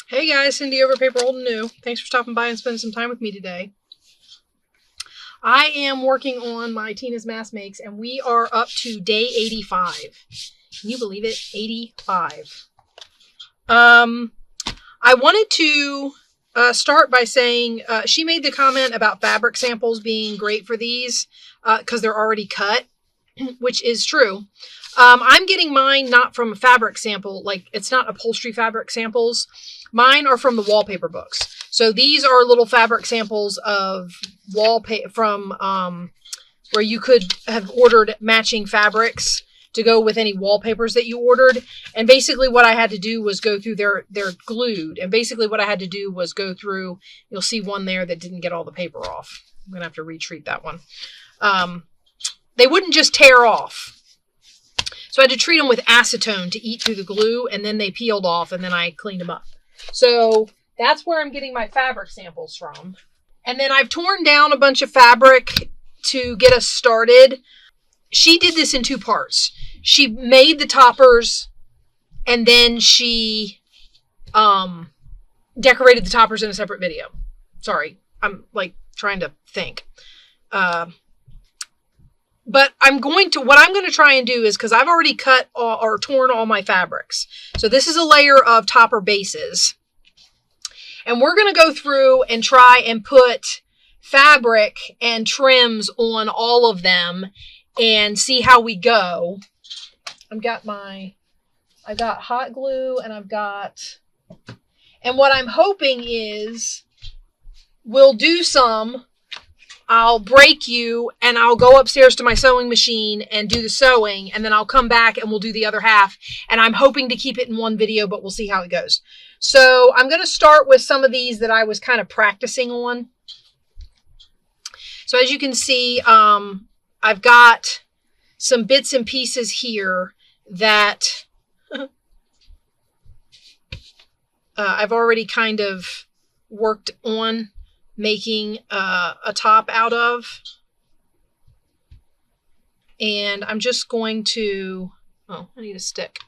Hey guys, Cindy over paper.old.new. Thanks for stopping by and spending some time with me today. I am working on my Tina's Mass Makes, and we are up to day 85. Can you believe it? 85. I wanted to start by saying she made the comment about fabric samples being great for these because they're already cut, which is true. I'm getting mine not from a fabric sample, like it's not upholstery fabric samples. Mine are from the wallpaper books. So these are little fabric samples of wallpaper from where you could have ordered matching fabrics to go with any wallpapers that you ordered. And basically what I had to do was go through they're glued. And basically what I had to do was go through, you'll see one there that didn't get all the paper off. I'm going to have to retreat that one. They wouldn't just tear off. So I had to treat them with acetone to eat through the glue, and then they peeled off, and then I cleaned them up. So that's where I'm getting my fabric samples from. And then I've torn down a bunch of fabric to get us started. She did this in two parts. She made the toppers, and then she decorated the toppers in a separate video. Sorry, I'm like trying to think. But what I'm going to try and do is, because I've already cut or torn all my fabrics. So this is a layer of topper bases. And we're going to go through and try and put fabric and trims on all of them and see how we go. I've got hot glue and and what I'm hoping is we'll do some. I'll break you and I'll go upstairs to my sewing machine and do the sewing, and then I'll come back and we'll do the other half. And I'm hoping to keep it in one video, but we'll see how it goes. So I'm going to start with some of these that I was kind of practicing on. So as you can see, I've got some bits and pieces here that I've already kind of worked on making a top out of. And I'm just going to, I need a stick.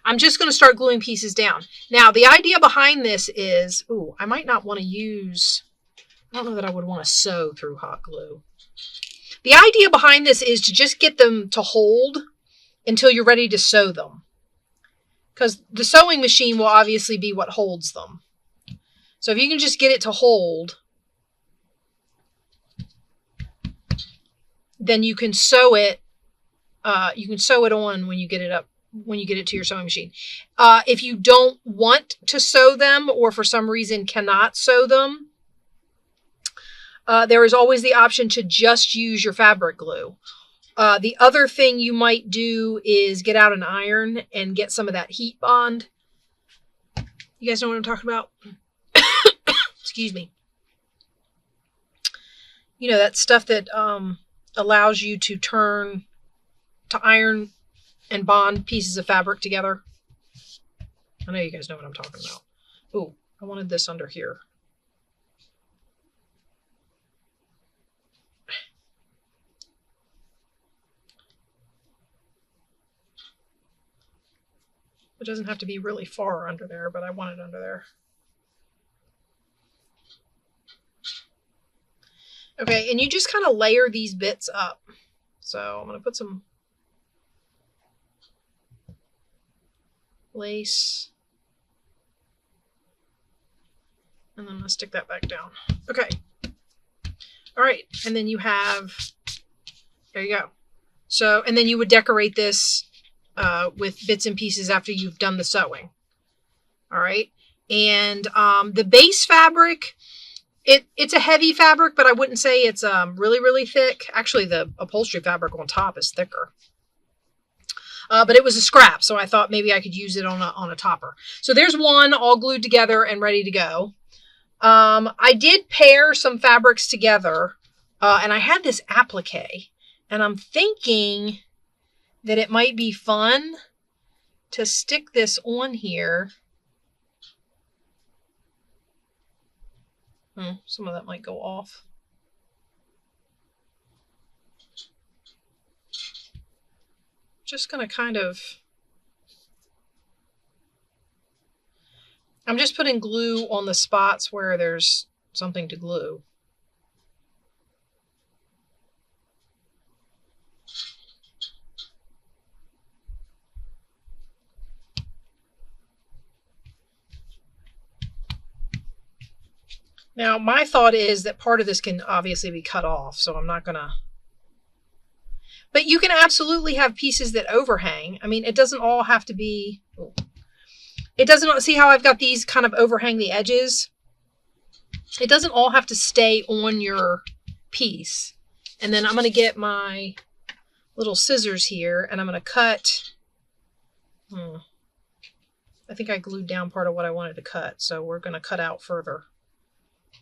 I'm just going to start gluing pieces down. Now, the idea behind this is, I might not want to use, I don't know that I would want to sew through hot glue. The idea behind this is to just get them to hold until you're ready to sew them. Because the sewing machine will obviously be what holds them. So if you can just get it to hold, then you can sew it. You can sew it on when you get it up, when you get it to your sewing machine. If you don't want to sew them, or for some reason cannot sew them, there is always the option to just use your fabric glue. The other thing you might do is get out an iron and get some of that heat bond. You guys know what I'm talking about? Excuse me. You know, that stuff that allows you to iron and bond pieces of fabric together. I know you guys know what I'm talking about. Oh, I wanted this under here. It doesn't have to be really far under there, but I want it under there. Okay, and you just kind of layer these bits up. So I'm going to put some lace. And then I'm going to stick that back down. Okay. All right, and then you have, there you go. So, and then you would decorate this with bits and pieces after you've done the sewing. All right, and the base fabric, it's a heavy fabric, but I wouldn't say it's really, really thick. Actually, the upholstery fabric on top is thicker. But it was a scrap, so I thought maybe I could use it on a topper. So there's one all glued together and ready to go. I did pair some fabrics together, and I had this applique, and I'm thinking that it might be fun to stick this on here. Some of that might go off. Just going to kind of I'm just putting glue on the spots where there's something to glue. Now, my thought is that part of this can obviously be cut off, so I'm not going to... But you can absolutely have pieces that overhang. I mean, it doesn't all have to be... It doesn't... See how I've got these kind of overhang the edges? It doesn't all have to stay on your piece. And then I'm going to get my little scissors here, and I'm going to cut... I think I glued down part of what I wanted to cut, so we're going to cut out further.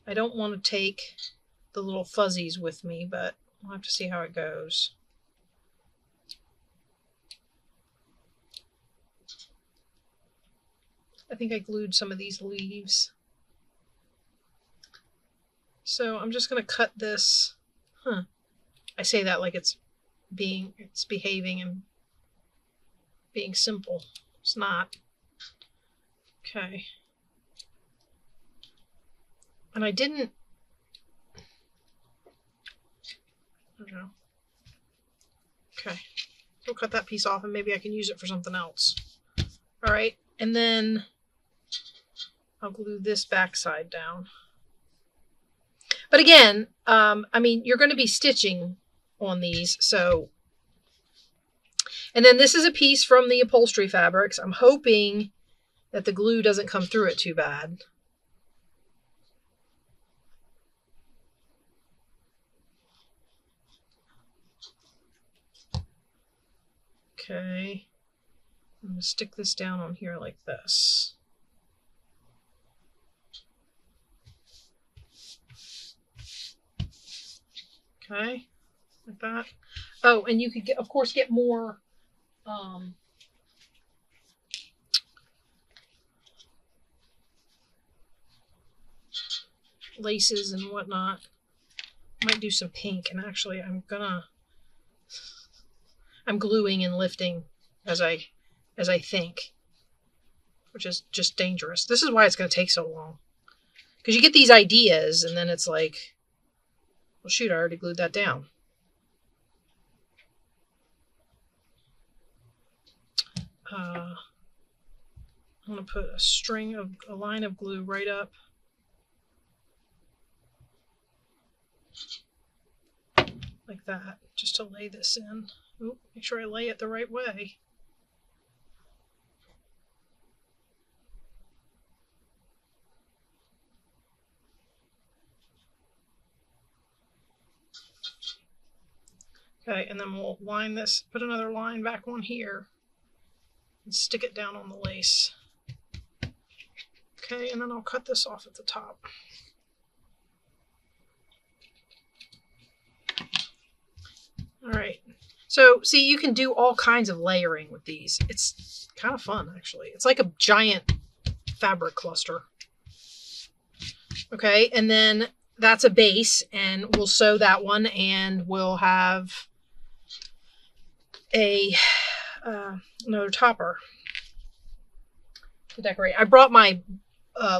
I don't want to take the little fuzzies with me, but we'll have to see how it goes. I think I glued some of these leaves. So I'm just going to cut this. I say that like it's behaving and being simple. It's not. Okay. And I don't know. Okay. We'll cut that piece off and maybe I can use it for something else. All right. And then I'll glue this backside down. But again, I mean, you're going to be stitching on these. So, and then this is a piece from the upholstery fabrics. I'm hoping that the glue doesn't come through it too bad. Okay, I'm going to stick this down on here like this. Okay, like that. Oh, and you could get, of course, get more laces and whatnot. Might do some pink, and actually I'm gluing and lifting as I think, which is just dangerous. This is why it's going to take so long. Because you get these ideas, and then it's like, well, shoot, I already glued that down. I'm going to put a line of glue right up. Like that, just to lay this in. Ooh, make sure I lay it the right way. Okay, and then we'll line this, put another line back on here, and stick it down on the lace. Okay, and then I'll cut this off at the top. All right. So, see, you can do all kinds of layering with these. It's kind of fun, actually. It's like a giant fabric cluster. Okay, and then that's a base, and we'll sew that one, and we'll have another topper to decorate. I brought my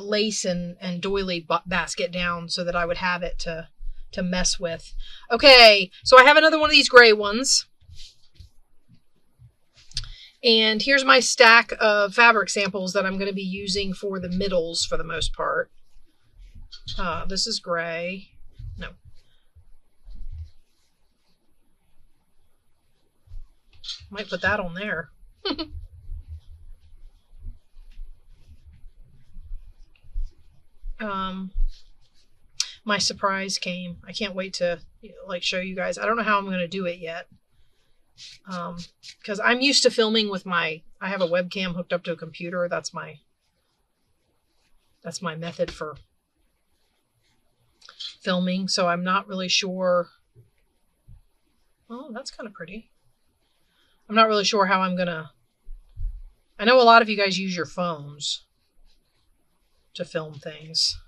lace and doily basket down so that I would have it to mess with. Okay, so I have another one of these gray ones. And here's my stack of fabric samples that I'm going to be using for the middles for the most part. This is gray. No. Might put that on there. My surprise came. I can't wait to show you guys. I don't know how I'm going to do it yet. Because I'm used to filming with I have a webcam hooked up to a computer. That's my method for filming. So I'm not really sure. Oh, that's kind of pretty. I'm not really sure how I'm going to. I know a lot of you guys use your phones to film things.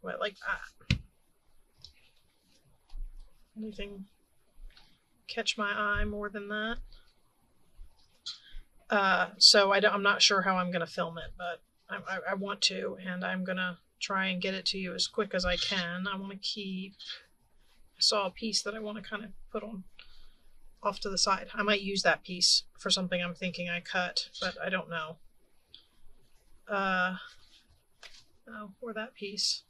Well, like that. Anything catch my eye more than that? So I'm not sure how I'm going to film it, but I want to, and I'm going to try and get it to you as quick as I can. I want to keep, I saw a piece that I want to kind of put on off to the side. I might use that piece for something I'm thinking I cut, but I don't know. Oh, or that piece.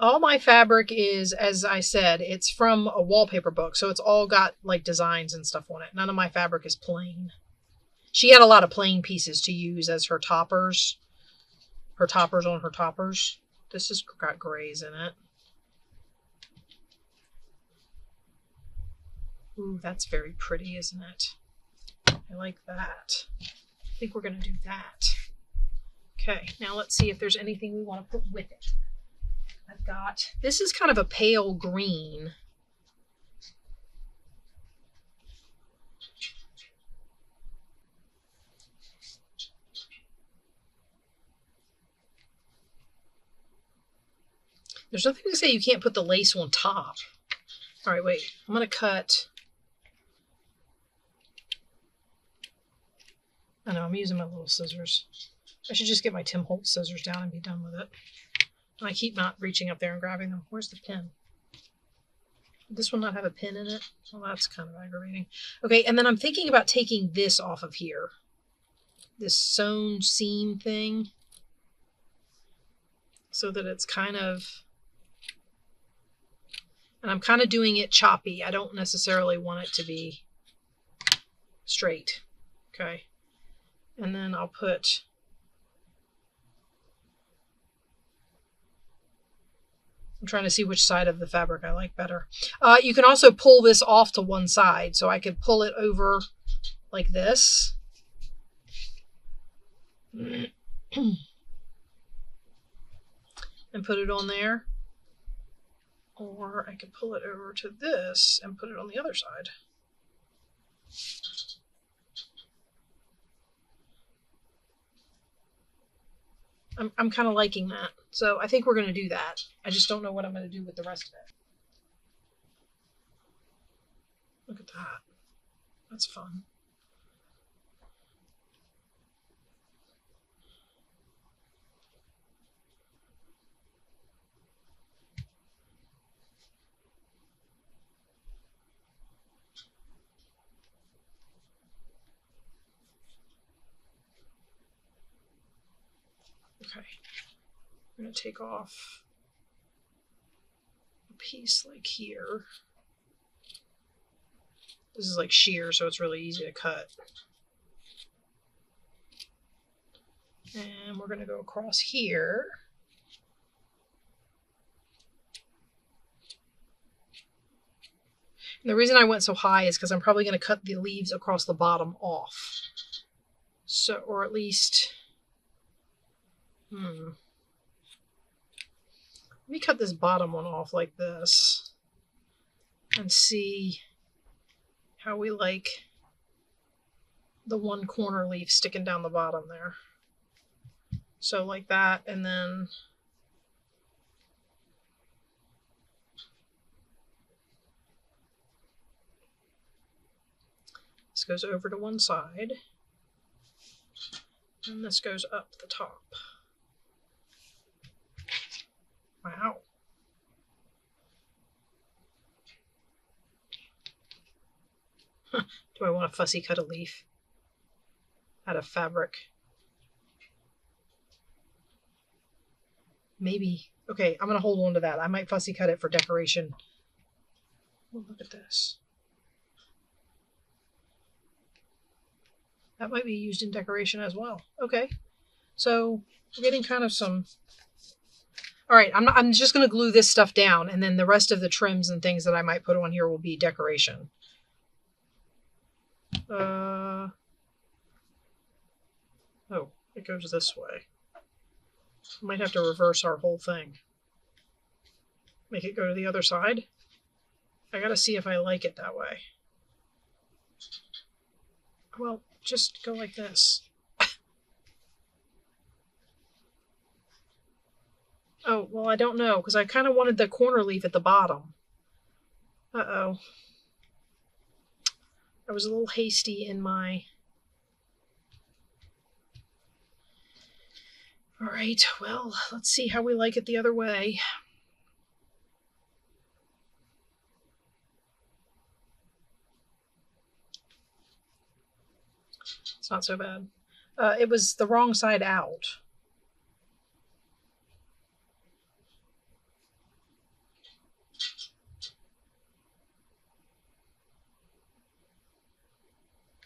All my fabric is, as I said, it's from a wallpaper book, so it's all got like designs and stuff on it. None of my fabric is plain. She had a lot of plain pieces to use as her toppers. Her toppers on her toppers. This has got grays in it. Ooh, that's very pretty, isn't it? I like that. I think we're going to do that. Okay, now let's see if there's anything we want to put with it. I've got, this is kind of a pale green. There's nothing to say you can't put the lace on top. All right, wait, I'm going to cut. I know, I'm using my little scissors. I should just get my Tim Holtz scissors down and be done with it. And I keep not reaching up there and grabbing them. Where's the pin? Did this one not have a pin in it? Well, that's kind of aggravating. Okay, and then I'm thinking about taking this off of here. This sewn seam thing. So that it's kind of... And I'm kind of doing it choppy. I don't necessarily want it to be straight. Okay. And then I'll put... I'm trying to see which side of the fabric I like better. You can also pull this off to one side. So I could pull it over like this. And put it on there. Or I could pull it over to this and put it on the other side. I'm kind of liking that. So I think we're going to do that. I just don't know what I'm going to do with the rest of it. Look at that. That's fun. Okay, I'm going to take off a piece like here. This is like sheer, so it's really easy to cut. And we're going to go across here. And the reason I went so high is because I'm probably going to cut the leaves across the bottom off. So, or at least... Let me cut this bottom one off like this and see how we like the one corner leaf sticking down the bottom there. So like that, and then this goes over to one side and this goes up the top. Wow. Do I want to fussy cut a leaf out of fabric? Maybe. Okay, I'm going to hold on to that. I might fussy cut it for decoration. Oh, look at this. That might be used in decoration as well. Okay. So we're getting kind of some... All right, I'm just going to glue this stuff down, and then the rest of the trims and things that I might put on here will be decoration. Oh, it goes this way. I might have to reverse our whole thing. Make it go to the other side. I got to see if I like it that way. Well, just go like this. Oh, well, I don't know, because I kind of wanted the corner leaf at the bottom. Uh-oh. I was a little hasty in my... All right, well, let's see how we like it the other way. It's not so bad. It was the wrong side out.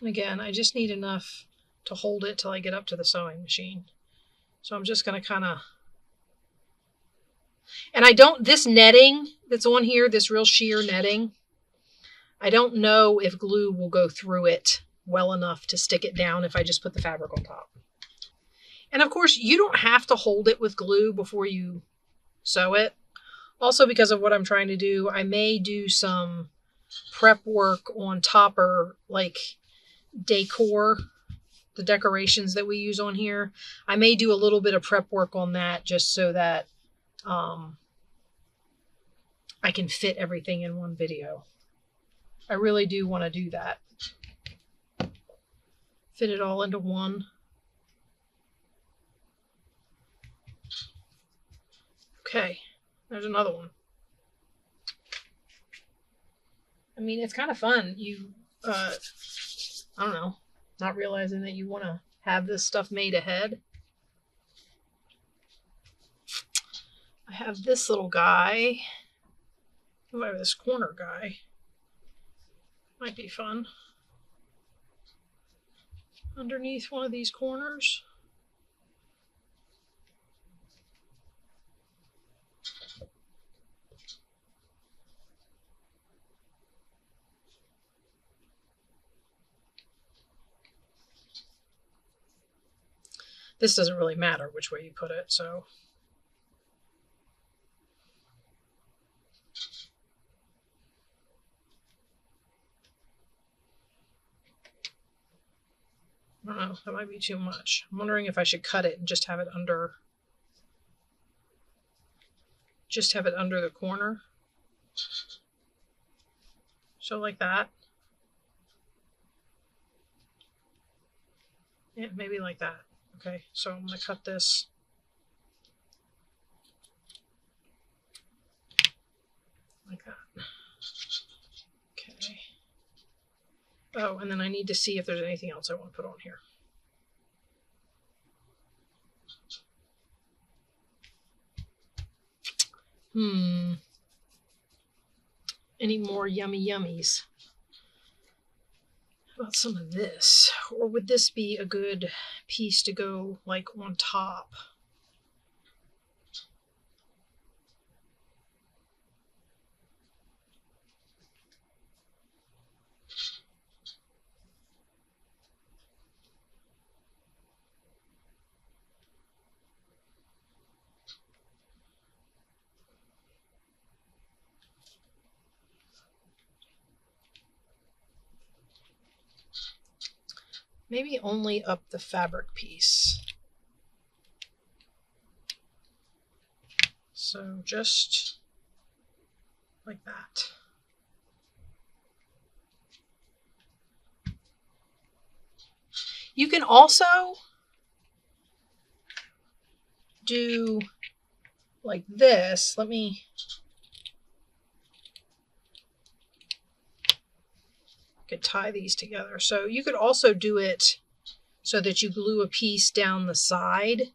And again, I just need enough to hold it till I get up to the sewing machine. So I'm just going to kind of... And I don't... This netting that's on here, this real sheer netting, I don't know if glue will go through it well enough to stick it down if I just put the fabric on top. And of course, you don't have to hold it with glue before you sew it. Also, because of what I'm trying to do, I may do some prep work on topper, like decor, the decorations that we use on here. I may do a little bit of prep work on that just so that I can fit everything in one video. I really do want to do that. Fit it all into one. Okay, there's another one. I mean, it's kind of fun. You, I don't know, not realizing that you want to have this stuff made ahead. I have this little guy. Oh, I have this corner guy. Might be fun. Underneath one of these corners. This doesn't really matter which way you put it, so. I don't know, that might be too much. I'm wondering if I should cut it and just have it under the corner. So like that. Yeah, maybe like that. Okay, so I'm going to cut this. Like that. Okay. Oh, and then I need to see if there's anything else I want to put on here. Any more yummy yummies? How about some of this? Or would this be a good piece to go like on top? Maybe only up the fabric piece. So just like that. You can also do like this. Let me... could tie these together. So you could also do it so that you glue a piece down the side.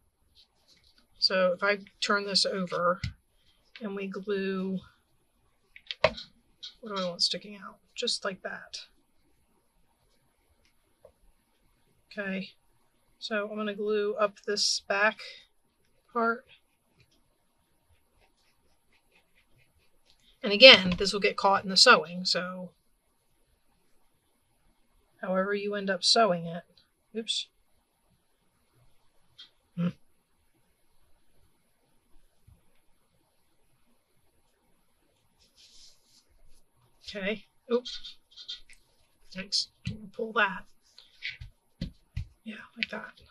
So if I turn this over and we glue, what do I want sticking out? Just like that. Okay, so I'm going to glue up this back part. And again, this will get caught in the sewing, so however you end up sewing it. Oops. Okay. Oops. Thanks. Pull that. Yeah, like that.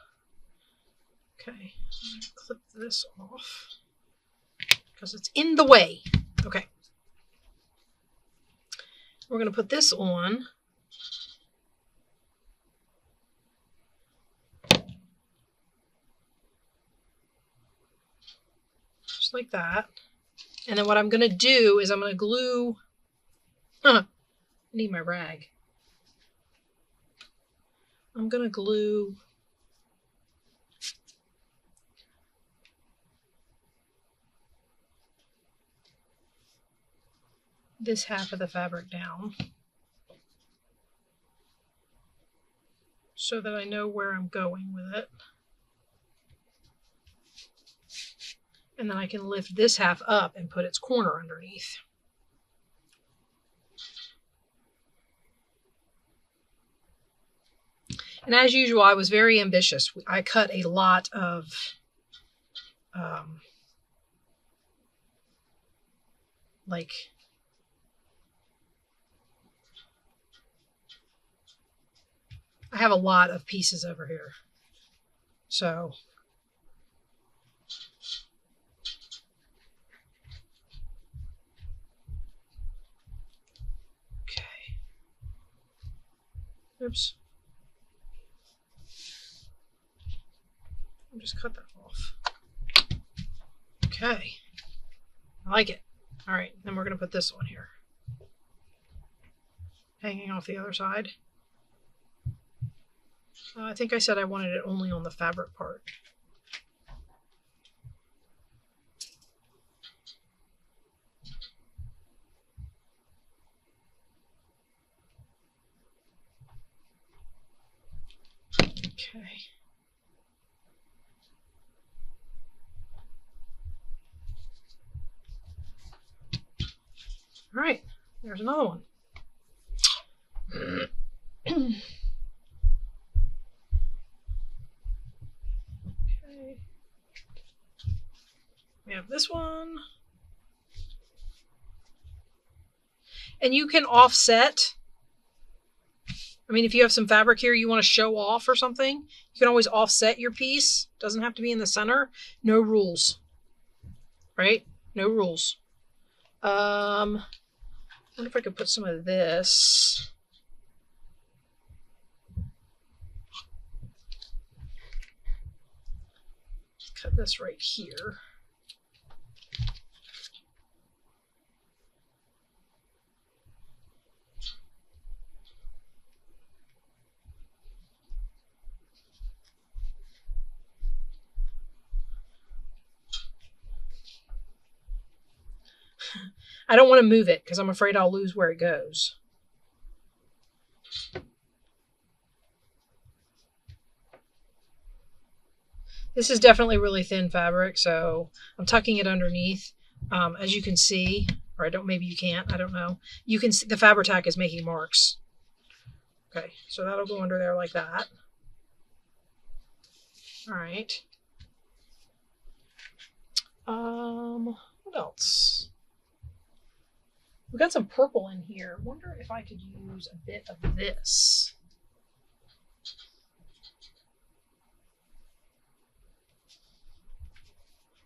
Okay. I'm going to clip this off because it's in the way. Okay. We're going to put this on. Just like that. And then what I'm going to do is I'm going to glue... I need my rag. I'm going to glue this half of the fabric down so that I know where I'm going with it. And then I can lift this half up and put its corner underneath. And as usual, I was very ambitious. I cut a lot of I have a lot of pieces over here. So okay. Oops. I'll just cut that off. Okay. I like it. All right, then we're going to put this on here. Hanging off the other side. I think I said I wanted it only on the fabric part. Okay. All right, there's another one. Okay. We have this one. And you can offset. I mean, if you have some fabric here you want to show off or something, you can always offset your piece. Doesn't have to be in the center. No rules. Right? No rules. I wonder if I could put some of this. Cut this right here. I don't want to move it because I'm afraid I'll lose where it goes. This is definitely really thin fabric, so I'm tucking it underneath. As you can see, or maybe you can't, I don't know. You can see the Fabri-Tac is making marks. Okay, so that'll go under there like that. All right. What else? We've got some purple in here. Wonder if I could use a bit of this.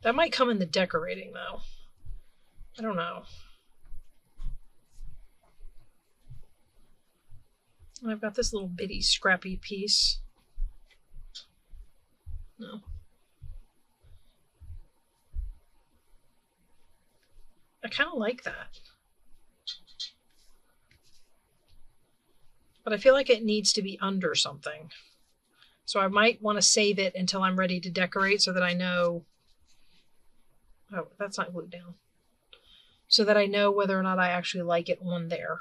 That might come in the decorating though. I don't know. And I've got this little bitty scrappy piece. No. I kind of like that. But I feel like it needs to be under something. So I might want to save it until I'm ready to decorate so that I know... Oh, that's not glued down. So that I know whether or not I actually like it on there.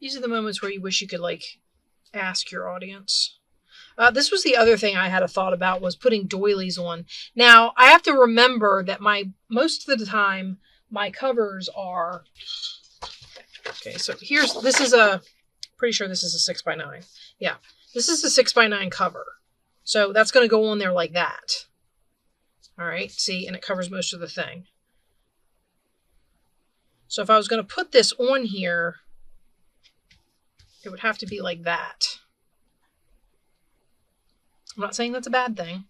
These are the moments where you wish you could like ask your audience. This was the other thing I had a thought about, was putting doilies on. Now I have to remember that most of the time my covers are, okay, so this is pretty sure this is a 6x9. Yeah, this is a 6x9 cover. So that's going to go on there like that. All right, see, and it covers most of the thing. So if I was going to put this on here, it would have to be like that. I'm not saying that's a bad thing.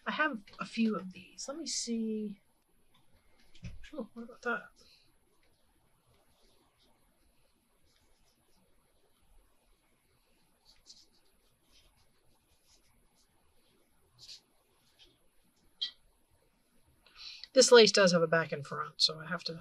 I have a few of these. Let me see. Oh, what about that? This lace does have a back and front, so I have to...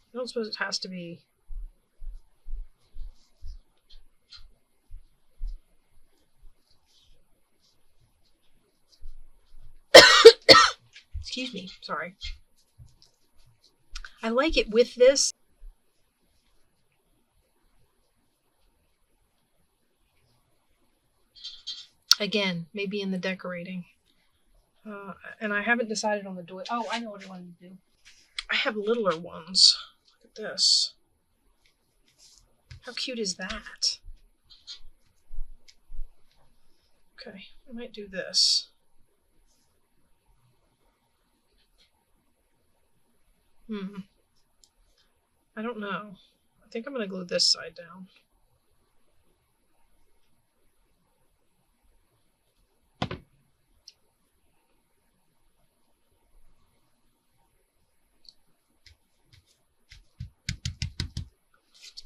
I don't suppose it has to be... Excuse me, sorry. I like it with this. Again, maybe in the decorating. And I haven't decided on the doily. Oh, I know what I wanted to do. I have littler ones. Look at this. How cute is that? Okay, I might do this. I don't know. I think I'm going to glue this side down.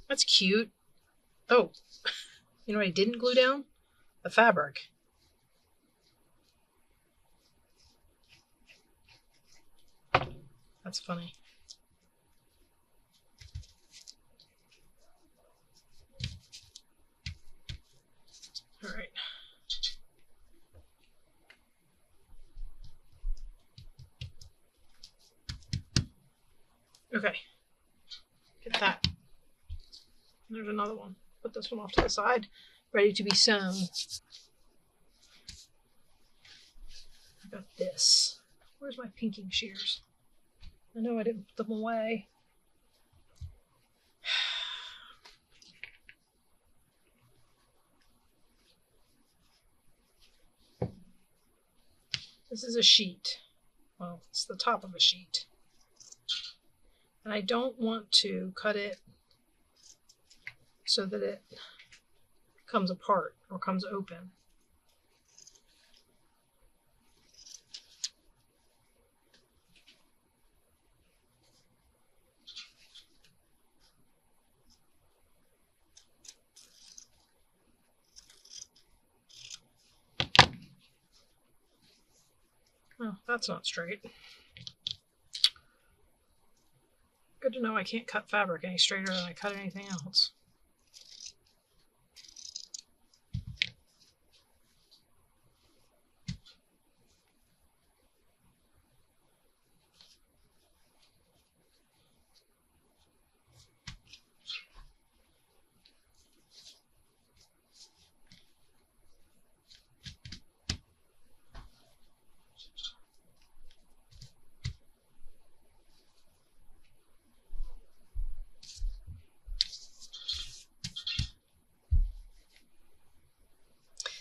That's cute. Oh, you know what I didn't glue down? The fabric. That's funny. All right. Okay. Get that. There's another one. Put this one off to the side, ready to be sewn. I got this. Where's my pinking shears? I know I didn't put them away. This is a sheet. Well, it's the top of a sheet. And I don't want to cut it so that it comes apart or comes open. Oh, that's not straight. Good to know I can't cut fabric any straighter than I cut anything else.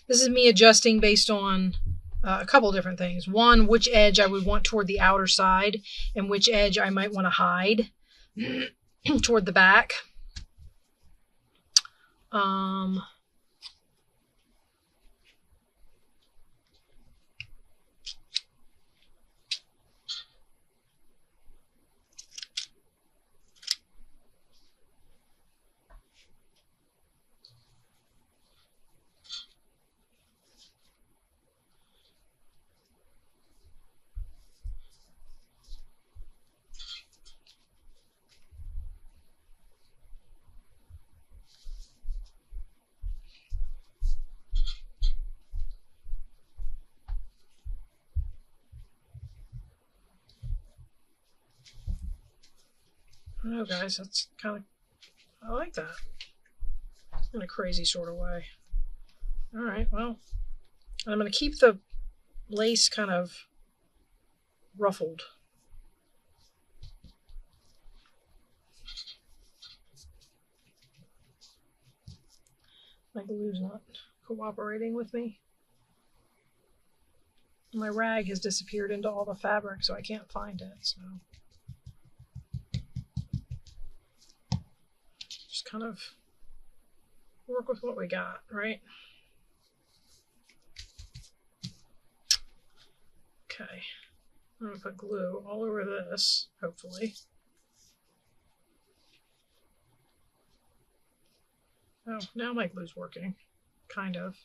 This is me adjusting based on a couple different things. One, which edge I would want toward the outer side and which edge I might want to hide toward the back. I don't know, guys, that's kind of, I like that. in a crazy sort of way. All right, well, I'm going to keep the lace kind of ruffled. My glue's not cooperating with me. My rag has disappeared into all the fabric, so I can't find it. So just kind of work with what we got, right? Okay. I'm going to put glue all over this, hopefully. Oh, now my glue's working. Kind of.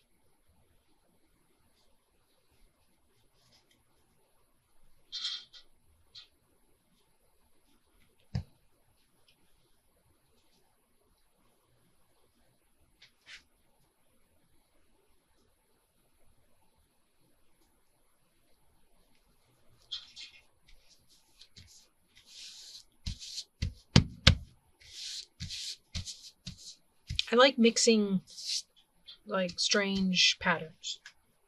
I like mixing like strange patterns.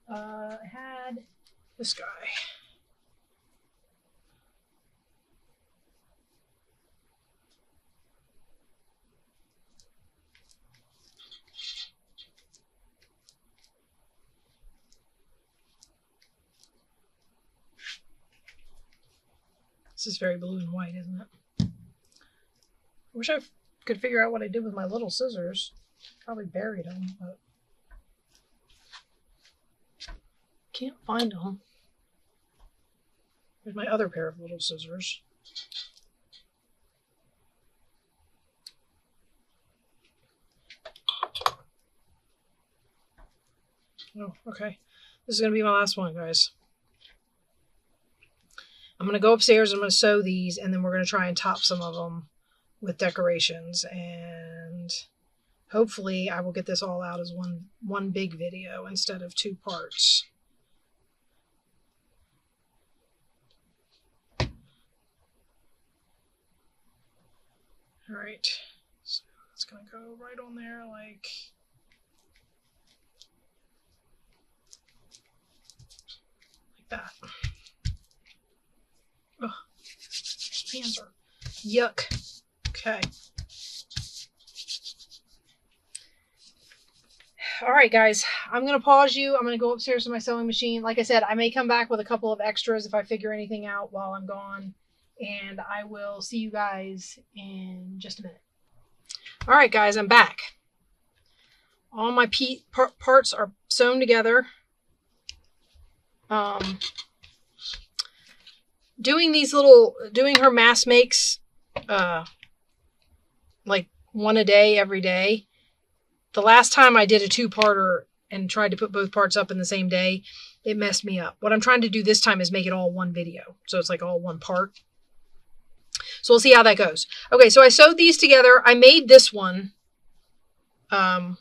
I had this guy. This is very blue and white, isn't it? I wish I could figure out what I did with my little scissors. Probably buried them, but can't find them. There's my other pair of little scissors. Oh, okay. This is going to be my last one, guys. I'm going to go upstairs, I'm going to sew these, and then we're going to try and top some of them with decorations. And hopefully I will get this all out as one big video instead of 2 parts. All right, so it's going to go right on there like that. Oh, hands are yuck. Okay. All right, guys, I'm going to pause you. I'm going to go upstairs to my sewing machine. Like I said, I may come back with a couple of extras if I figure anything out while I'm gone. And I will see you guys in just a minute. All right, guys, I'm back. All my parts are sewn together. Doing her mass makes, like one a day every day. The last time I did a 2-parter and tried to put both parts up in the same day, it messed me up. What I'm trying to do this time is make it all one video. So it's like all one part. So we'll see how that goes. Okay, so I sewed these together. I made this one after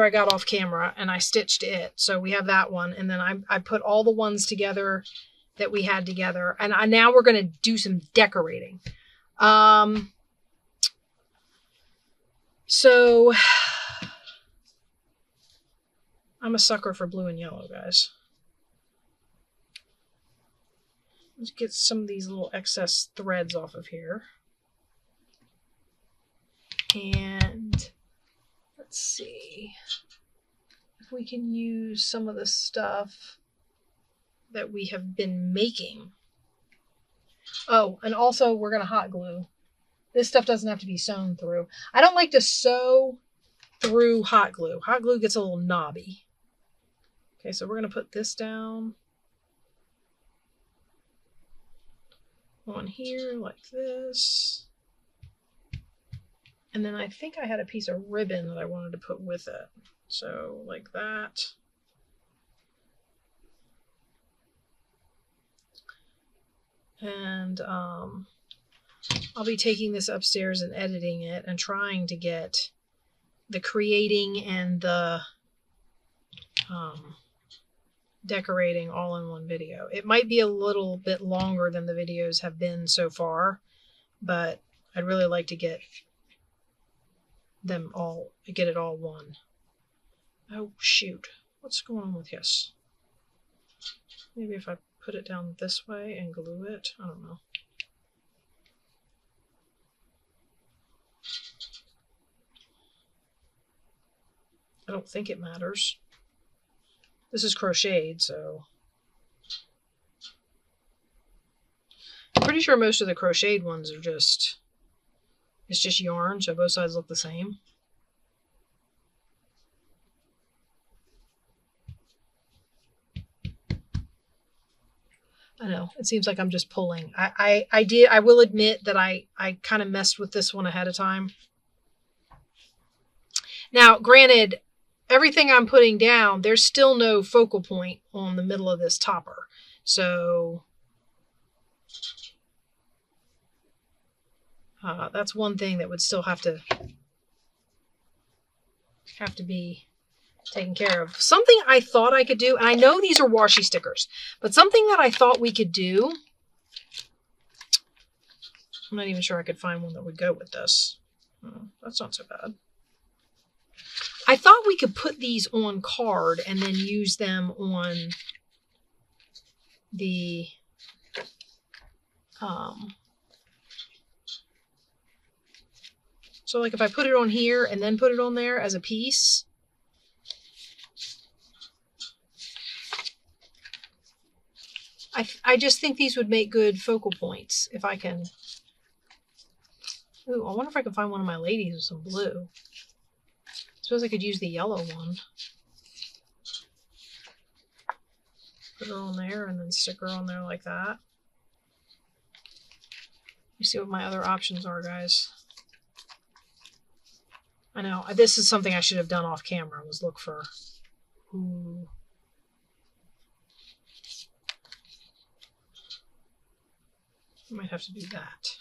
I got off camera, and I stitched it. So we have that one. And then I put all the ones together that we had together. And now we're going to do some decorating. So I'm a sucker for blue and yellow, guys. Let's get some of these little excess threads off of here. And let's see if we can use some of the stuff that we have been making. Oh, and also we're going to hot glue. This stuff doesn't have to be sewn through. I don't like to sew through hot glue. Hot glue gets a little knobby. Okay, so we're going to put this down on here like this. And then I think I had a piece of ribbon that I wanted to put with it. So like that. And I'll be taking this upstairs and editing it and trying to get the creating and the decorating all in one video. It might be a little bit longer than the videos have been so far, but I'd really like to get them all, get it all one. Oh, shoot. What's going on with this? Maybe if I put it down this way and glue it, I don't know. I don't think it matters. This is crocheted, so I'm pretty sure most of the crocheted ones are just, it's just yarn, so both sides look the same. I know, it seems like I'm just pulling. I will admit that I kind of messed with this one ahead of time. Now, granted, everything I'm putting down, there's still no focal point on the middle of this topper. So that's one thing that would still have to be taken care of. Something I thought I could do, and I know these are washi stickers, but something that I thought we could do, I'm not even sure I could find one that would go with this. Oh, that's not so bad. I thought we could put these on card and then use them on the so like if I put it on here and then put it on there as a piece, I just think these would make good focal points if I can. Ooh, I wonder if I can find one of my ladies with some blue. I suppose I could use the yellow one. Put her on there and then stick her on there like that. You see what my other options are, guys. I know, this is something I should have done off camera, was look for... Ooh. I might have to do that.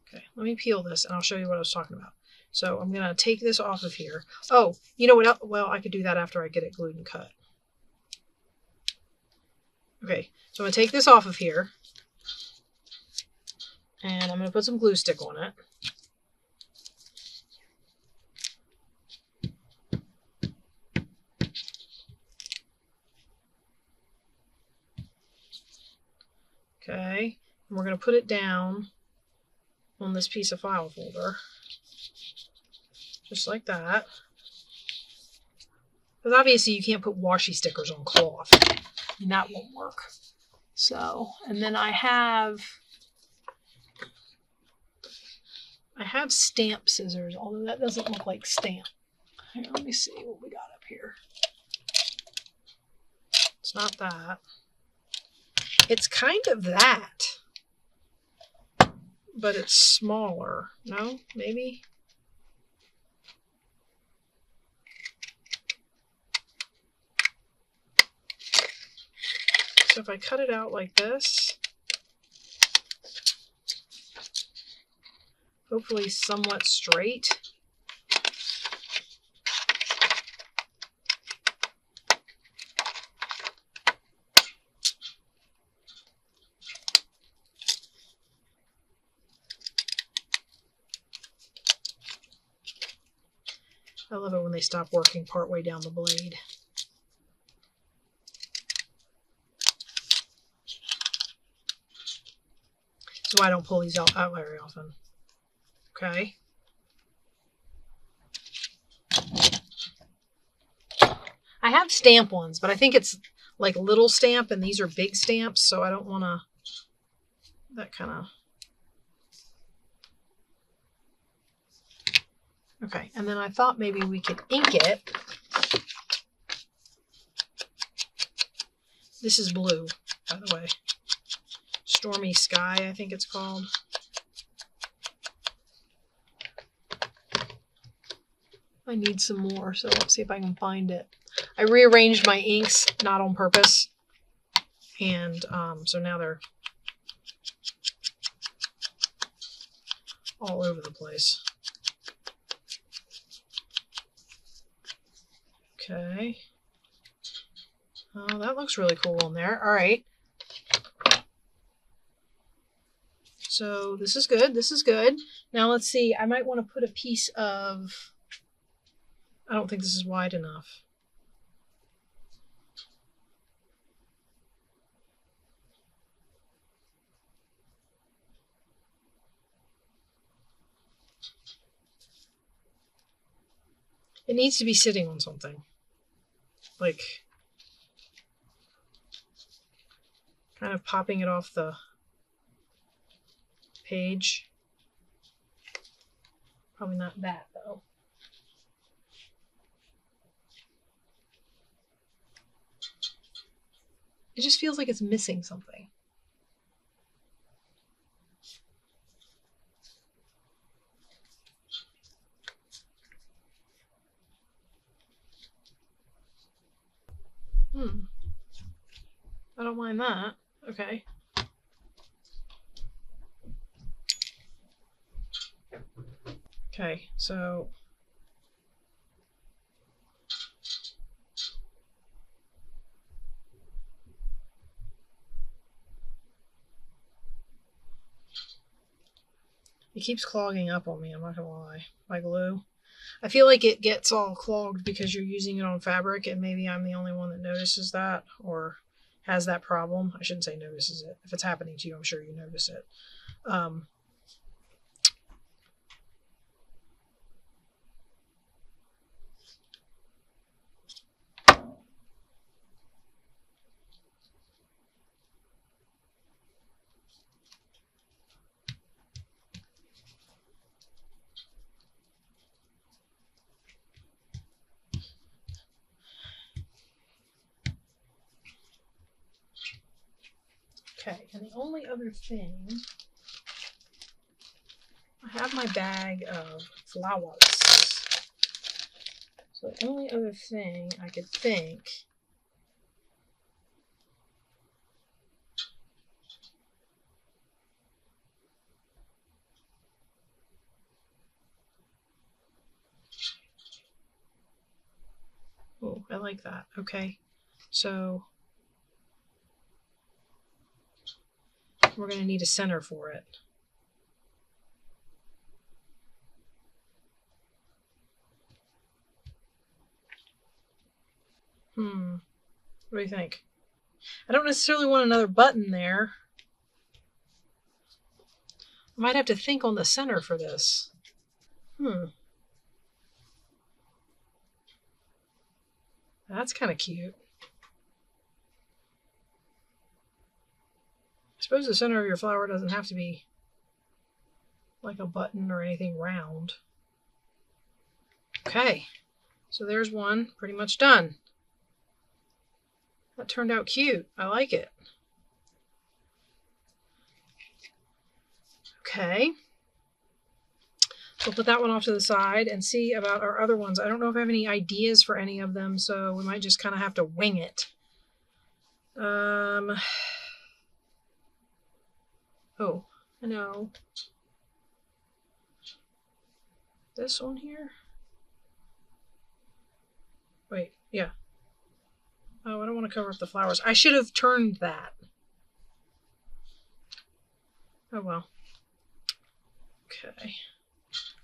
Okay, let me peel this and I'll show you what I was talking about. So I'm going to take this off of here. Oh, you know what else? Well, I could do that after I get it glued and cut. Okay, so I'm going to take this off of here. And I'm going to put some glue stick on it. Okay, and we're going to put it down on this piece of file folder. Just like that. Because obviously you can't put washi stickers on cloth. And that won't work. So, and then I have stamp scissors, although that doesn't look like stamp. Here, let me see what we got up here. It's not that. It's kind of that. But it's smaller. No? Maybe? So if I cut it out like this, hopefully somewhat straight. I love it when they stop working partway down the blade. That's why I don't pull these out very often. Okay. I have stamp ones, but I think it's like little stamp and these are big stamps, so I don't want to, that kind of. Okay, and then I thought maybe we could ink it. This is blue, by the way. Stormy Sky, I think it's called. I need some more, so let's see if I can find it. I rearranged my inks, not on purpose. And so now they're all over the place. Okay. Oh, that looks really cool on there. All right. So this is good. This is good. Now let's see. I might want to put a piece of... I don't think this is wide enough. It needs to be sitting on something. Like, kind of popping it off the page. Probably not that, though. It just feels like it's missing something. I don't mind that. Okay. Okay, so it keeps clogging up on me, I'm not gonna lie. My glue. I feel like it gets all clogged because you're using it on fabric, and maybe I'm the only one that notices that or has that problem. I shouldn't say notices it. If it's happening to you, I'm sure you notice it. Okay, and the only other thing, I have my bag of flowers. So the only other thing I could think, oh, I like that. Okay, so we're going to need a center for it. What do you think? I don't necessarily want another button there. I might have to think on the center for this. That's kind of cute. I suppose the center of your flower doesn't have to be like a button or anything round. Okay, so there's one pretty much done. That turned out cute. I like it. Okay. We'll put that one off to the side and see about our other ones. I don't know if I have any ideas for any of them, so we might just kind of have to wing it. Oh, I know. This one here? Wait, yeah. Oh, I don't want to cover up the flowers. I should have turned that. Oh, well. Okay.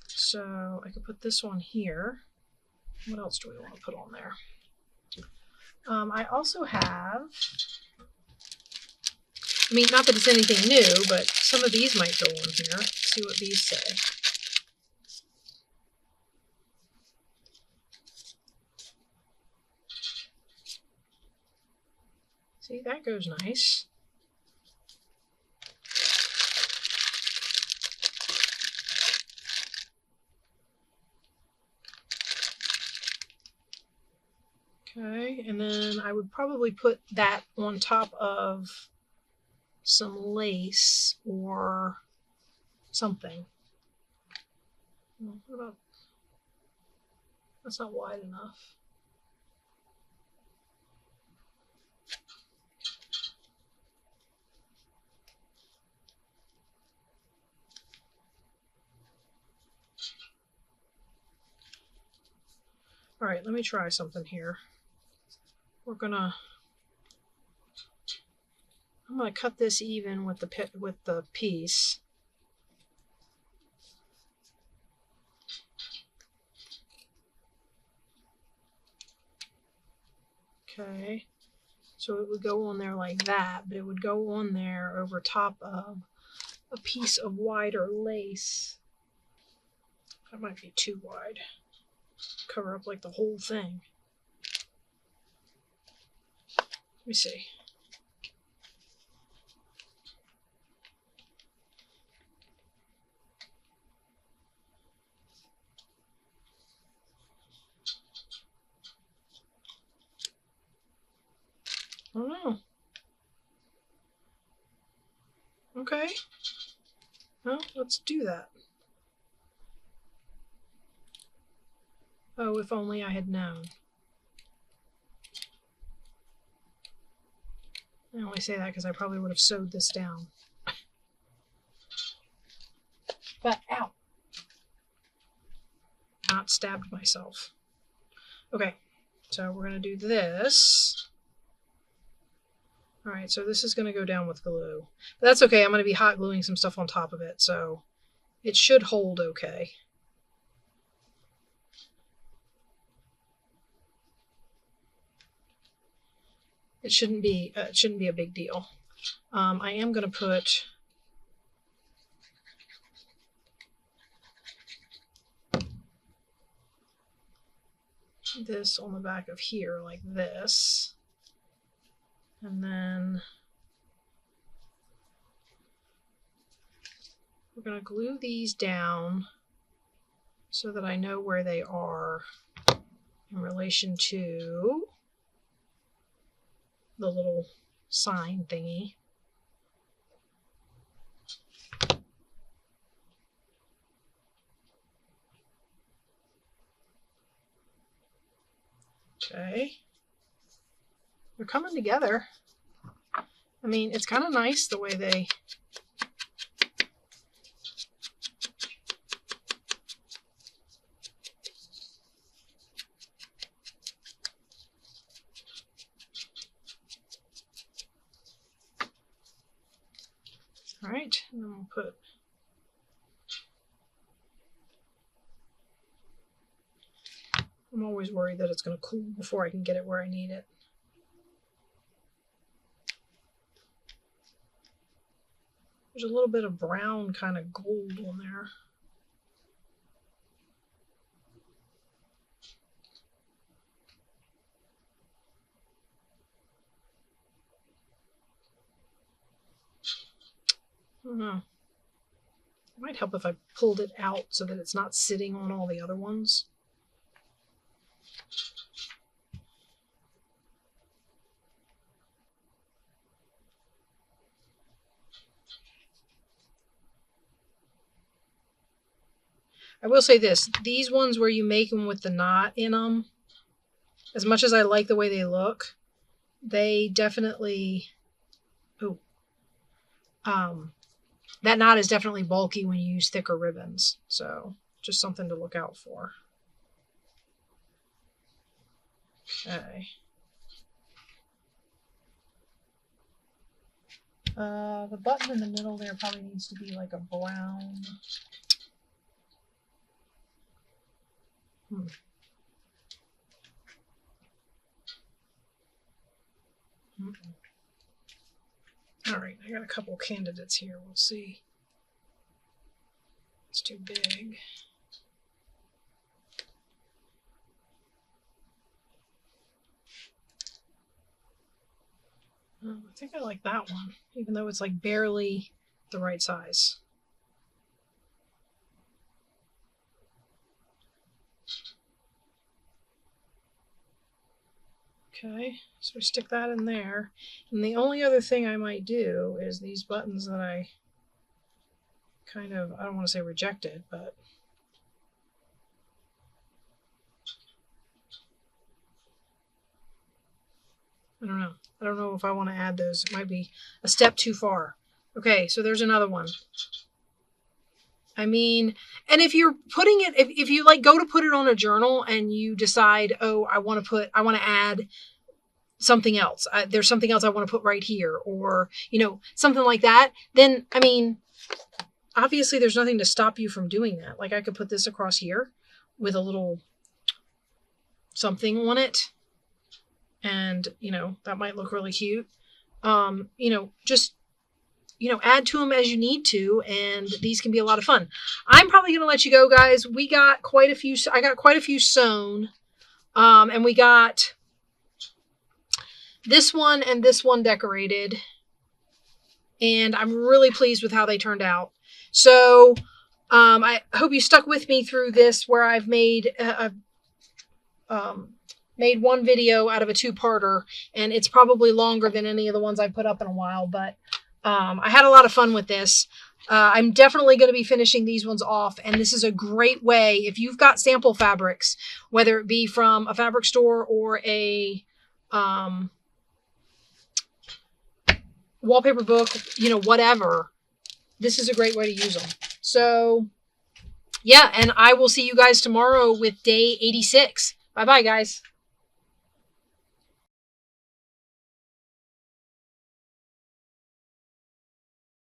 So I could put this one here. What else do we want to put on there? I also have, I mean, not that it's anything new, but some of these might go on here. Let's see what these say. See, that goes nice. Okay, and then I would probably put that on top of some lace or something. What about, that's not wide enough. All right, let me try something here. I'm gonna cut this even with the piece. Okay. So it would go on there like that, but it would go on there over top of a piece of wider lace. That might be too wide. Cover up like the whole thing. Let me see. I don't know. Okay. Well, let's do that. Oh, if only I had known. I only say that because I probably would have sewed this down. But, ow. Not stabbed myself. Okay, so we're going to do this. All right, so this is going to go down with glue. But that's okay. I'm going to be hot gluing some stuff on top of it, so it should hold okay. It shouldn't be a big deal. I am going to put this on the back of here like this. And then we're going to glue these down so that I know where they are in relation to the little sign thingy. Okay. They're coming together. I mean, it's kind of nice the way they... All right, and then we'll put... I'm always worried that it's going to cool before I can get it where I need it. There's a little bit of brown kind of gold on there. I don't know. It might help if I pulled it out so that it's not sitting on all the other ones. I will say this, these ones where you make them with the knot in them, as much as I like the way they look, they definitely, that knot is definitely bulky when you use thicker ribbons. So just something to look out for. Okay. The button in the middle there probably needs to be like a brown. All right, I got a couple candidates here. We'll see. It's too big. I think I like that one, even though it's like barely the right size. Okay, so we stick that in there. And the only other thing I might do is these buttons that I kind of, I don't want to say rejected, but I don't know. I don't know if I want to add those. It might be a step too far. Okay, so there's another one. I mean, and if you're putting it, if you like go to put it on a journal and you decide, oh, I want to add something else. There's something else I want to put right here, or, you know, something like that. Then, I mean, obviously there's nothing to stop you from doing that. Like I could put this across here with a little something on it and, you know, that might look really cute. You know, just, you know, add to them as you need to, and these can be a lot of fun. I'm probably going to let you go, guys. We got quite a few. I got quite a few sewn, and we got this one and this one decorated, and I'm really pleased with how they turned out. So I hope you stuck with me through this, where I've made made one video out of a two-parter, and it's probably longer than any of the ones I've put up in a while, but I had a lot of fun with this. I'm definitely going to be finishing these ones off, and this is a great way, if you've got sample fabrics, whether it be from a fabric store or a wallpaper book, you know, whatever, this is a great way to use them. So yeah, and I will see you guys tomorrow with day 86. Bye-bye, guys.